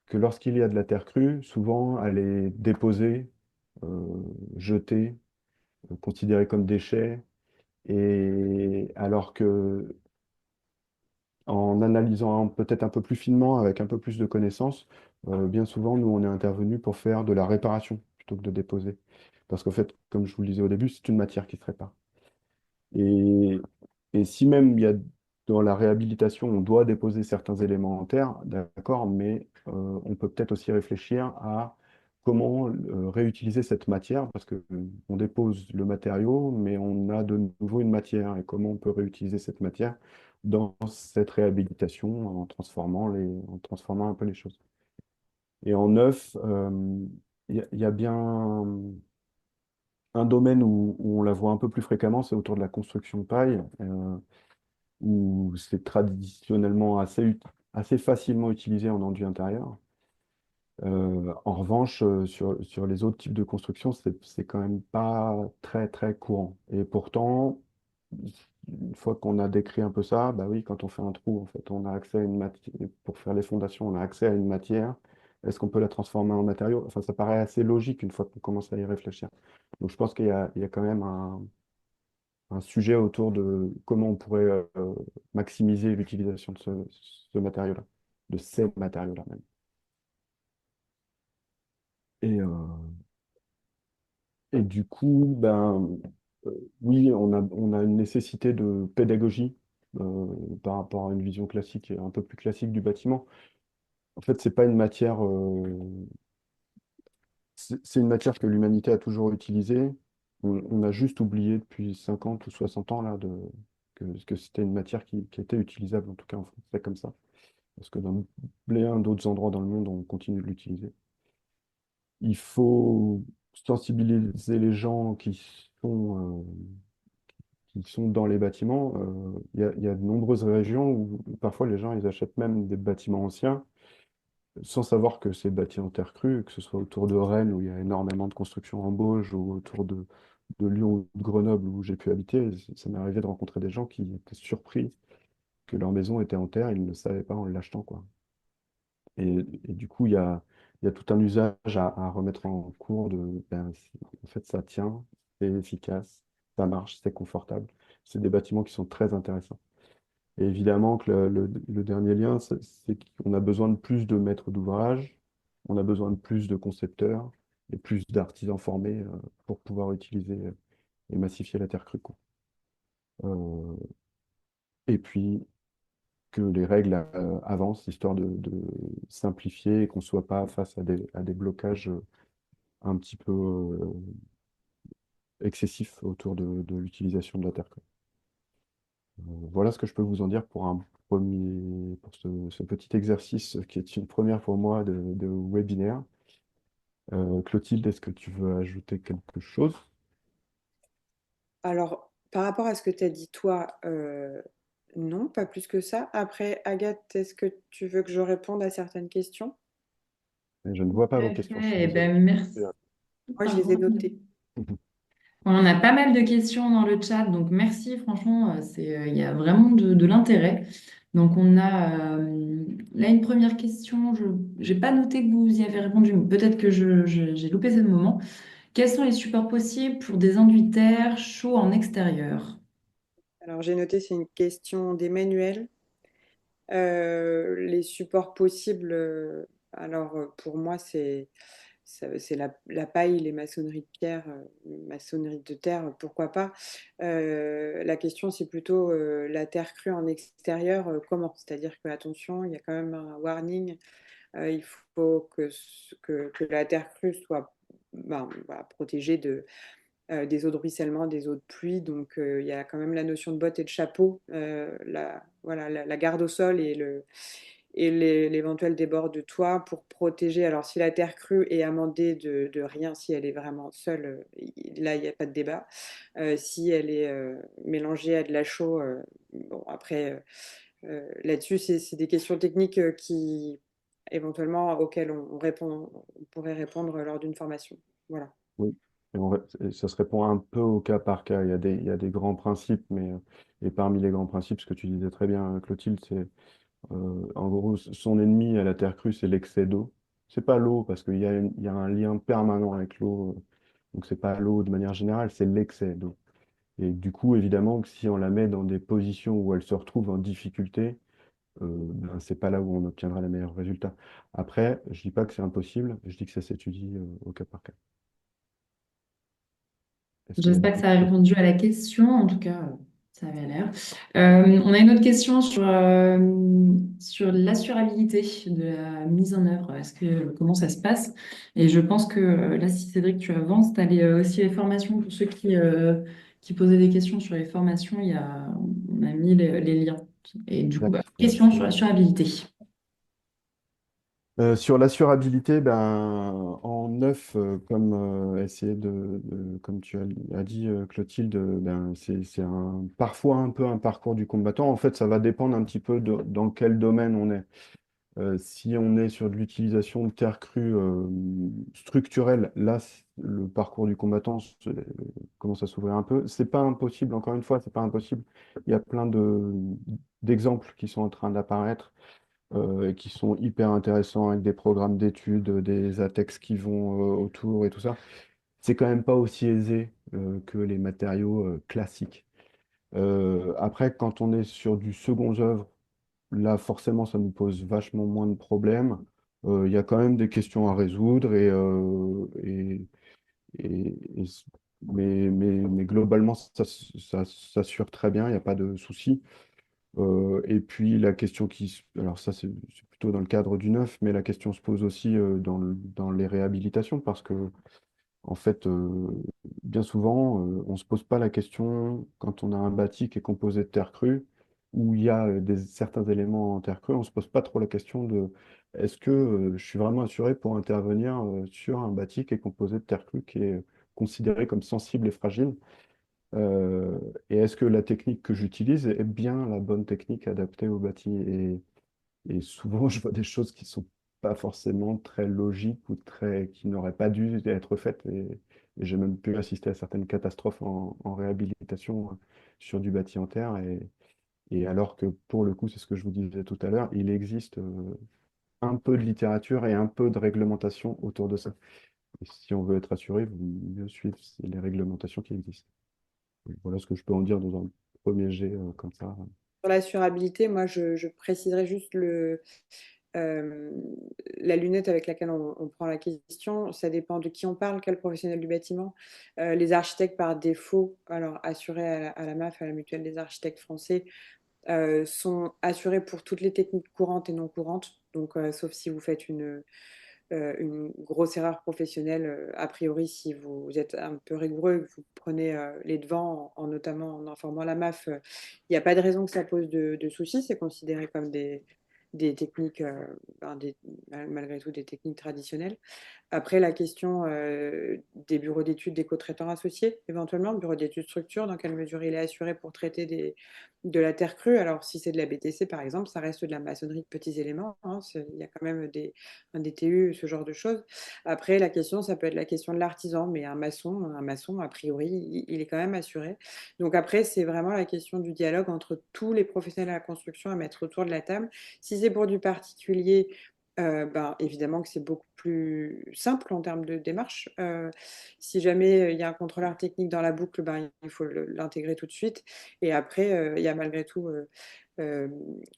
que lorsqu'il y a de la terre crue, souvent, elle est déposée, euh, jetée, considérée comme déchet. Et alors que, en analysant peut-être un peu plus finement, avec un peu plus de connaissances, bien souvent, nous, on est intervenu pour faire de la réparation plutôt que de déposer. Parce qu'en fait, comme je vous le disais au début, c'est une matière qui se répare. Et, et si même il y a dans la réhabilitation, on doit déposer certains éléments en terre, d'accord, mais on peut peut-être aussi réfléchir à comment réutiliser cette matière, parce que on dépose le matériau, mais on a de nouveau une matière, et comment on peut réutiliser cette matière dans cette réhabilitation en transformant un peu les choses. Et en neuf, il y a bien un domaine où on la voit un peu plus fréquemment, c'est autour de la construction de paille, où c'est traditionnellement assez facilement utilisé en enduit intérieur. En revanche, sur les autres types de construction, c'est quand même pas très très courant. Et pourtant, une fois qu'on a décrit un peu ça, bah oui, quand on fait un trou, en fait, on a accès à une matière, pour faire les fondations, on a accès à une matière. Est-ce qu'on peut la transformer en matériau? Enfin, ça paraît assez logique une fois qu'on commence à y réfléchir. Donc, je pense il y a quand même un sujet autour de comment on pourrait maximiser l'utilisation de ce matériau-là, de ces matériaux-là même. Et, euh, et du coup, oui, on a une nécessité de pédagogie par rapport à une vision classique, un peu plus classique du bâtiment. En fait, c'est pas une matière, c'est une matière que l'humanité a toujours utilisée. On a juste oublié depuis 50 ou 60 ans là, que c'était une matière qui était utilisable, en tout cas en France, c'est comme ça. Parce que dans plein d'autres endroits dans le monde, on continue de l'utiliser. Il faut sensibiliser les gens qui sont dans les bâtiments. Il y a de nombreuses régions où parfois les gens ils achètent même des bâtiments anciens sans savoir que c'est bâti en terre crue, que ce soit autour de Rennes où il y a énormément de constructions en Bauge ou autour de Lyon ou de Grenoble où j'ai pu habiter. Ça m'est arrivé de rencontrer des gens qui étaient surpris que leur maison était en terre, ils ne le savaient pas en l'achetant, quoi. Et du coup, il y a tout un usage à remettre en cours en fait, ça tient, c'est efficace, ça marche, c'est confortable. C'est des bâtiments qui sont très intéressants. Et évidemment que le dernier lien, c'est qu'on a besoin de plus de maîtres d'ouvrage, on a besoin de plus de concepteurs et plus d'artisans formés pour pouvoir utiliser et massifier la terre crue, quoi. Euh, et puis, que les règles avancent, histoire de simplifier et qu'on ne soit pas face à des blocages un petit peu excessif autour de l'utilisation de la terre crue. Voilà ce que je peux vous en dire pour pour ce petit exercice qui est une première pour moi de webinaire. Clotilde, est-ce que tu veux ajouter quelque chose? Alors, par rapport à ce que tu as dit toi, non, pas plus que ça. Après, Agathe, est-ce que tu veux que je réponde à certaines questions? Je ne vois pas vos questions, je suis Parfait. Eh désolé. ben, merci. Moi, je les ai Pardon. notées. On a pas mal de questions dans le chat, donc merci, franchement, il y a vraiment de l'intérêt. Donc on a là une première question, je n'ai pas noté que vous y avez répondu, mais peut-être que j'ai loupé ce moment. Quels sont les supports possibles pour des enduits terre chauds en extérieur? Alors, j'ai noté, c'est une question d'Emmanuel. Les supports possibles, pour moi, c'est la paille, les maçonneries de pierre, maçonnerie de terre, pourquoi pas. La question, c'est plutôt la terre crue en extérieur, comment? C'est-à-dire que, attention, il y a quand même un warning. Il faut que la terre crue soit ben, voilà, protégée des eaux de ruissellement, des eaux de pluie. Donc, il y a quand même la notion de bottes et de chapeau, voilà, la garde au sol et l'éventuel débord de toit pour protéger. Alors, si la terre crue est amendée de rien, si elle est vraiment seule, là, il n'y a pas de débat. Si elle est mélangée à de la chaux, bon, après, là-dessus, c'est des questions techniques qui, éventuellement, auxquelles on pourrait répondre lors d'une formation. Voilà. Oui. Ça se répond un peu au cas par cas. Il y a des grands principes, et parmi les grands principes, ce que tu disais très bien, Clotilde, c'est en gros, son ennemi à la terre crue, c'est l'excès d'eau. C'est pas l'eau, parce il y a un lien permanent avec l'eau. Donc, c'est pas l'eau de manière générale, c'est l'excès d'eau. Et du coup, évidemment, que si on la met dans des positions où elle se retrouve en difficulté, ben, c'est pas là où on obtiendra les meilleurs résultats. Après, je dis pas que c'est impossible, je dis que ça s'étudie au cas par cas. Est-ce qu'il y a J'espère que ça a d'autres questions? répondu à la question. En tout cas, ça avait l'air. On a une autre question sur l'assurabilité de la mise en œuvre. Comment ça se passe? Et je pense que là, si Cédric, tu avances, tu as aussi les formations pour ceux qui posaient des questions sur les formations. On a mis les liens. Et du coup, D'accord, question merci. sur l'assurabilité. Sur l'assurabilité, ben, en neuf, comme tu as dit, Clotilde, ben, c'est parfois un peu un parcours du combattant. En fait, ça va dépendre un petit peu dans quel domaine on est. Si on est sur de l'utilisation de terre crue structurelle, là, le parcours du combattant commence à s'ouvrir un peu. C'est pas impossible, encore une fois, c'est pas impossible. Il y a plein d'exemples qui sont en train d'apparaître et qui sont hyper intéressants avec des programmes d'études, des ATEX qui vont autour et tout ça. C'est quand même pas aussi aisé que les matériaux classiques. Après, quand on est sur du second œuvre, là, forcément, ça nous pose vachement moins de problèmes. Il y a quand même des questions à résoudre et- mais globalement, ça s'assure très bien, il n'y a pas de souci. Et puis la question alors ça c'est plutôt dans le cadre du neuf, mais la question se pose aussi dans les réhabilitations parce que en fait, bien souvent, on ne se pose pas la question quand on a un bâti qui est composé de terre crue, où il y a certains éléments en terre crue, on ne se pose pas trop la question de est-ce que je suis vraiment assuré pour intervenir sur un bâti qui est composé de terre crue, qui est considéré comme sensible et fragile. Euh, et est-ce que la technique que j'utilise est bien la bonne technique adaptée au bâti? Et souvent, je vois des choses qui sont pas forcément très logiques ou qui n'auraient pas dû être faites. Et j'ai même pu assister à certaines catastrophes en réhabilitation sur du bâti en terre. Et alors que pour le coup, c'est ce que je vous disais tout à l'heure, il existe un peu de littérature et un peu de réglementation autour de ça. Et si on veut être assuré, il vaut mieux suivre les réglementations qui existent. Voilà ce que je peux en dire dans un premier jet comme ça. Sur l'assurabilité, moi, je préciserai juste euh, la lunette avec laquelle on prend la question. Ça dépend de qui on parle, quel professionnel du bâtiment. Les architectes, par défaut, alors assurés à la MAF, à la Mutuelle des architectes français, sont assurés pour toutes les techniques courantes et non courantes. Donc, sauf si vous faites une grosse erreur professionnelle, a priori, si vous êtes un peu rigoureux et que vous prenez les devants, notamment en informant la MAF, il n'y a pas de raison que ça pose de soucis. C'est considéré comme des techniques, malgré tout, des techniques traditionnelles. Après, la question des bureaux d'études des co-traitants associés, éventuellement, le bureau d'études structure, dans quelle mesure il est assuré pour traiter de la terre crue. Alors, si c'est de la BTC, par exemple, ça reste de la maçonnerie de petits éléments, hein. Il y a quand même un DTU, ce genre de choses. Après, la question, ça peut être la question de l'artisan, mais un maçon, a priori, il est quand même assuré. Donc après, c'est vraiment la question du dialogue entre tous les professionnels de la construction à mettre autour de la table. Si c'est pour du particulier, évidemment que c'est beaucoup plus simple en termes de démarche. Si jamais il y a un contrôleur technique dans la boucle, il faut l'intégrer tout de suite. Et après, il y a malgré tout euh,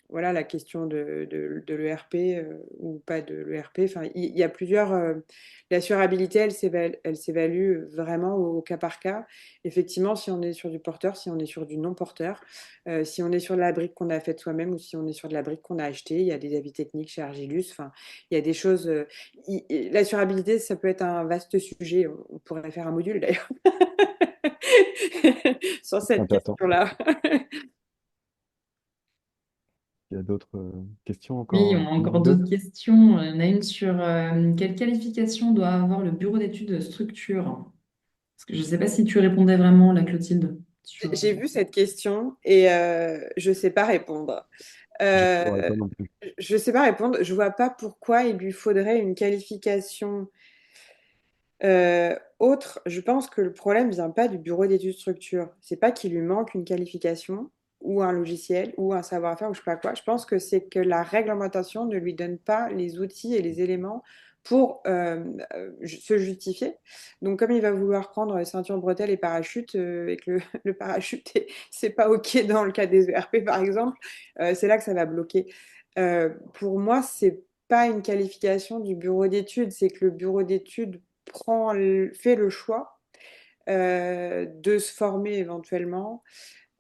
voilà, la question de l'ERP ou pas de l'ERP. Enfin, il y a plusieurs. L'assurabilité, elle s'évalue vraiment au cas par cas. Effectivement, si on est sur du porteur, si on est sur du non-porteur, si on est sur de la brique qu'on a faite soi-même ou si on est sur de la brique qu'on a achetée, il y a des avis techniques chez Argilus. Enfin, il y a des choses. L'assurabilité, ça peut être un vaste sujet. On pourrait faire un module d'ailleurs sur cette Intéressant. question-là. Il y a d'autres questions Oui, encore on a qui encore vous viennent? d'autres questions. On a une sur quelle qualification doit avoir le bureau d'études structure? Parce que je ne sais pas si tu répondais vraiment, la Clotilde, sur... J'ai vu cette question et je ne sais pas répondre. Je ne Euh, saurais pas non plus. je ne sais pas répondre. Je vois pas pourquoi il lui faudrait une qualification autre. Je pense que le problème vient pas du bureau d'études structure. C'est pas qu'il lui manque une qualification ou un logiciel ou un savoir-faire ou je sais pas quoi. Je pense que c'est que la réglementation ne lui donne pas les outils et les éléments pour se justifier. Donc, comme il va vouloir prendre ceinture, bretelles et parachute, et que le parachute, c'est pas OK dans le cas des ERP, par exemple, c'est là que ça va bloquer. Pour moi, c'est pas une qualification du bureau d'études, c'est que le bureau d'études fait le choix de se former éventuellement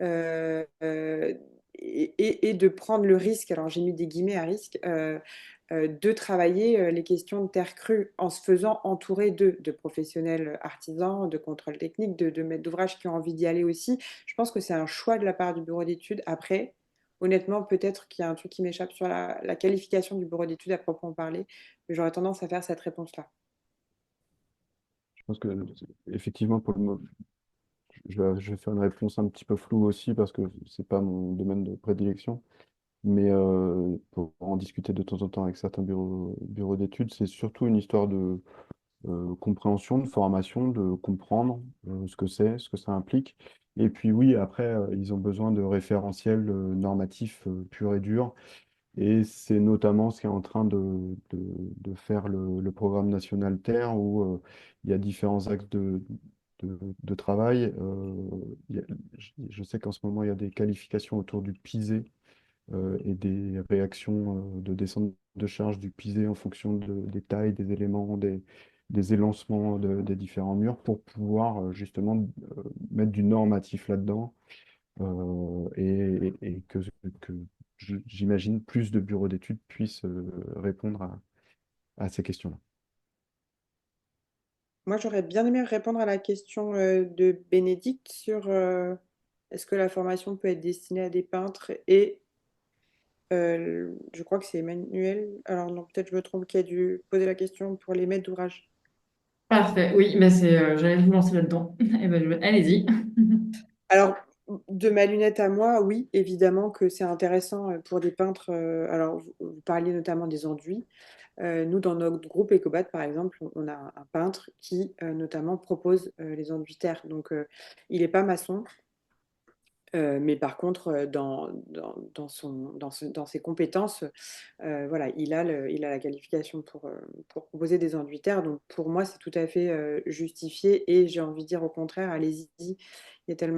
et de prendre le risque, alors j'ai mis des guillemets à risque, de travailler les questions de terre crue en se faisant entourer de professionnels artisans, de contrôle technique, de maîtres d'ouvrage qui ont envie d'y aller aussi. Je pense que c'est un choix de la part du bureau d'études. Après, honnêtement, peut-être qu'il y a un truc qui m'échappe sur la qualification du bureau d'études à proprement parler, mais j'aurais tendance à faire cette réponse-là. Je pense que, effectivement, je vais faire une réponse un petit peu floue aussi parce que c'est pas mon domaine de prédilection. Mais pour en discuter de temps en temps avec certains bureaux d'études, c'est surtout une histoire de compréhension, de formation, de comprendre ce que c'est, ce que ça implique. Et puis oui, après, ils ont besoin de référentiels normatifs purs et durs. Et c'est notamment ce qui est en train de faire le programme national Terre, où il y a différents axes de travail. Je sais qu'en ce moment, il y a des qualifications autour du pisé et des réactions de descente de charge du pisé en fonction des tailles, des éléments, des élancements des différents murs pour pouvoir justement mettre du normatif là-dedans et que j'imagine plus de bureaux d'études puissent répondre à ces questions-là. Moi, j'aurais bien aimé répondre à la question de Bénédicte sur est-ce que la formation peut être destinée à des peintres et je crois que c'est Emmanuel, alors non, peut-être je me trompe, qui a dû poser la question pour les maîtres d'ouvrage. Parfait, oui, j'allais vous lancer là-dedans. Eh ben, allez-y. Alors, de ma lunette à moi, oui, évidemment que c'est intéressant pour des peintres. Alors, vous parliez notamment des enduits. Nous, dans notre groupe Ecobat, par exemple, on a un peintre qui notamment propose les enduits terre. Donc, il n'est pas maçon, mais par contre, dans ses compétences, voilà, il a la qualification pour proposer des enduits terre. Donc pour moi, c'est tout à fait justifié. Et j'ai envie de dire au contraire, allez-y. Il y a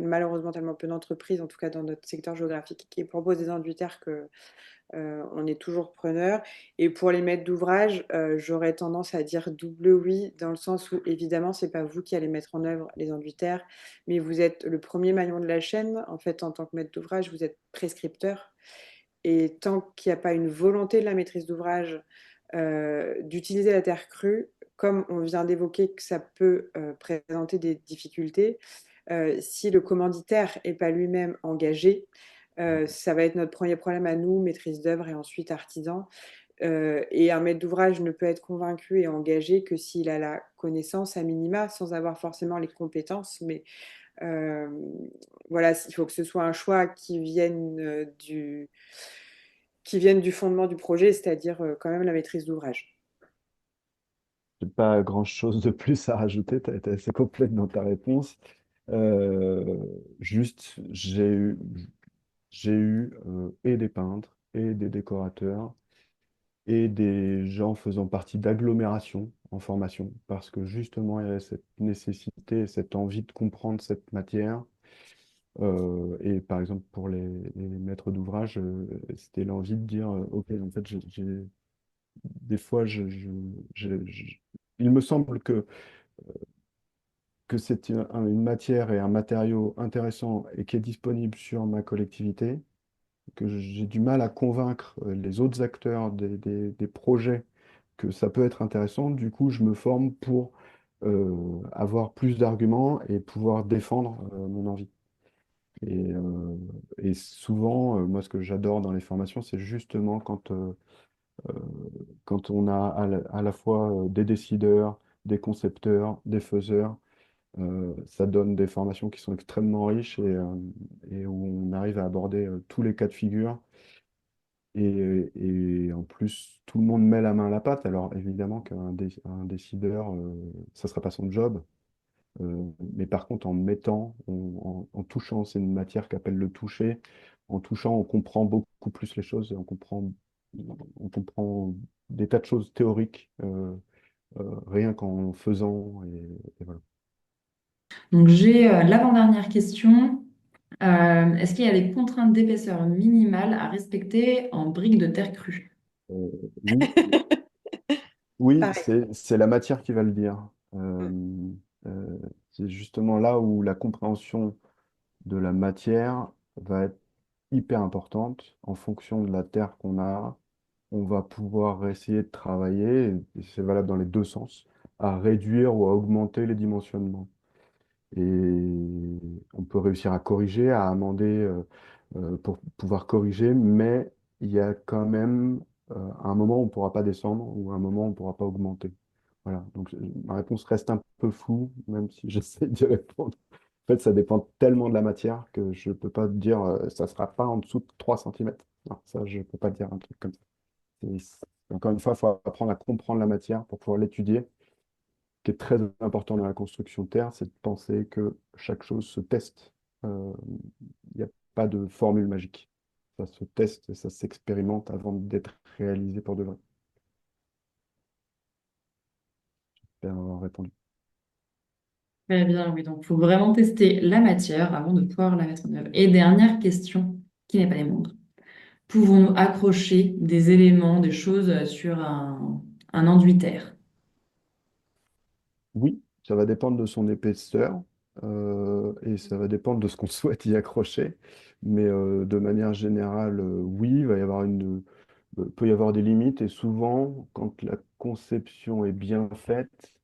malheureusement tellement peu d'entreprises, en tout cas dans notre secteur géographique, qui proposent des enduits terre que on est toujours preneur. Et pour les maîtres d'ouvrage, j'aurais tendance à dire double oui, dans le sens où évidemment, c'est pas vous qui allez mettre en œuvre les enduits terre, mais vous êtes le premier maillon de la chaîne. En fait, en tant que maître d'ouvrage, vous êtes prescripteur. Et tant qu'il n'y a pas une volonté de la maîtrise d'ouvrage d'utiliser la terre crue, comme on vient d'évoquer que ça peut présenter des difficultés. Si le commanditaire n'est pas lui-même engagé, ça va être notre premier problème à nous, maîtrise d'œuvre et ensuite artisan. Et un maître d'ouvrage ne peut être convaincu et engagé que s'il a la connaissance à minima, sans avoir forcément les compétences. Mais voilà, il faut que ce soit un choix qui vienne du fondement du projet, c'est-à-dire quand même la maîtrise d'ouvrage. J'ai pas grand-chose de plus à rajouter, tu as été assez complète dans ta réponse. Euh, Juste, j'ai eu et des peintres, et des décorateurs, et des gens faisant partie d'agglomérations en formation, parce que justement, il y avait cette nécessité, cette envie de comprendre cette matière. Et par exemple, pour les maîtres d'ouvrage, c'était l'envie de dire, OK, en fait, des fois, il me semble que c'est une matière et un matériau intéressant et qui est disponible sur ma collectivité, que j'ai du mal à convaincre les autres acteurs des projets que ça peut être intéressant. Du coup, je me forme pour avoir plus d'arguments et pouvoir défendre mon envie. Et souvent, moi, ce que j'adore dans les formations, c'est justement euh, quand on a à la fois des décideurs, des concepteurs, des faiseurs. Ça donne des formations qui sont extrêmement riches et où on arrive à aborder tous les cas de figure. Et en plus, tout le monde met la main à la pâte. Alors évidemment un décideur, ça ne sera pas son job. Mais par contre, en mettant, en touchant, c'est une matière qu'appelle le toucher. En touchant, on comprend beaucoup plus les choses et on comprend des tas de choses théoriques rien qu'en faisant. Et voilà. Donc j'ai l'avant-dernière question. Est-ce qu'il y a des contraintes d'épaisseur minimale à respecter en briques de terre crue? Euh, oui, oui, Pareil. c'est la matière qui va le dire. Mm. Euh, c'est justement là où la compréhension de la matière va être hyper importante en fonction de la terre qu'on a. On va pouvoir essayer de travailler, et c'est valable dans les deux sens, à réduire ou à augmenter les dimensionnements. Et on peut réussir à corriger, à amender pour pouvoir corriger, mais il y a quand même un moment où on ne pourra pas descendre ou un moment où on ne pourra pas augmenter. Voilà, donc ma réponse reste un peu floue, même si j'essaie d'y répondre. En fait, ça dépend tellement de la matière que je ne peux pas te dire ça ne sera pas en dessous de 3 centimètres. Non, ça, je ne peux pas dire un truc comme ça. Encore une fois, il faut apprendre à comprendre la matière pour pouvoir l'étudier qui est très important dans la construction de terre, c'est de penser que chaque chose se teste. Euh, Il n'y a pas de formule magique. Ça se teste et ça s'expérimente avant d'être réalisé pour de vrai. J'espère avoir répondu. Très bien, oui. Donc, il faut vraiment tester la matière avant de pouvoir la mettre en œuvre. Et dernière question, qui n'est pas les moindres. Pouvons-nous accrocher des éléments, des choses sur un enduit terre? Oui, ça va dépendre de son épaisseur et ça va dépendre de ce qu'on souhaite y accrocher. Mais de manière générale, oui, peut y avoir des limites et souvent, quand la conception est bien faite,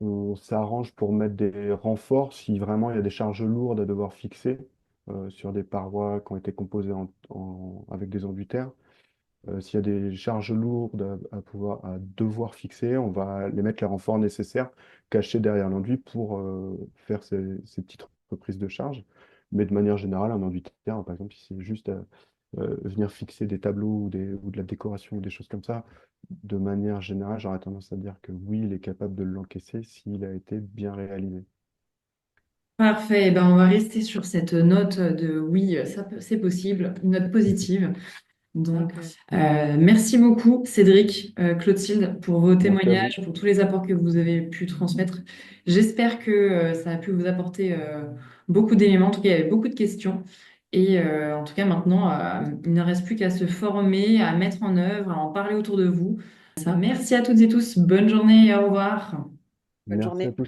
on s'arrange pour mettre des renforts si vraiment il y a des charges lourdes à devoir fixer sur des parois qui ont été composées avec des enduits-terre. S'il y a des charges lourdes à devoir fixer, on va les mettre les renforts nécessaires cachés derrière l'enduit pour faire ces petites reprises de charge. Mais de manière générale, un enduit-terre, par exemple, si c'est juste venir fixer des tableaux ou de la décoration ou des choses comme ça, de manière générale, j'aurais tendance à dire que oui, il est capable de l'encaisser s'il a été bien réalisé. Parfait. Eh ben, on va rester sur cette note de oui, c'est possible, une note positive. Donc, merci beaucoup, Cédric, Clotilde, pour vos Merci à vous. témoignages, pour tous les apports que vous avez pu transmettre. J'espère que ça a pu vous apporter beaucoup d'éléments. En tout cas, il y avait beaucoup de questions. Et en tout cas, maintenant, il ne reste plus qu'à se former, à mettre en œuvre, à en parler autour de vous. Merci à toutes et tous. Bonne journée et au revoir. Bonne Merci à journée. tous.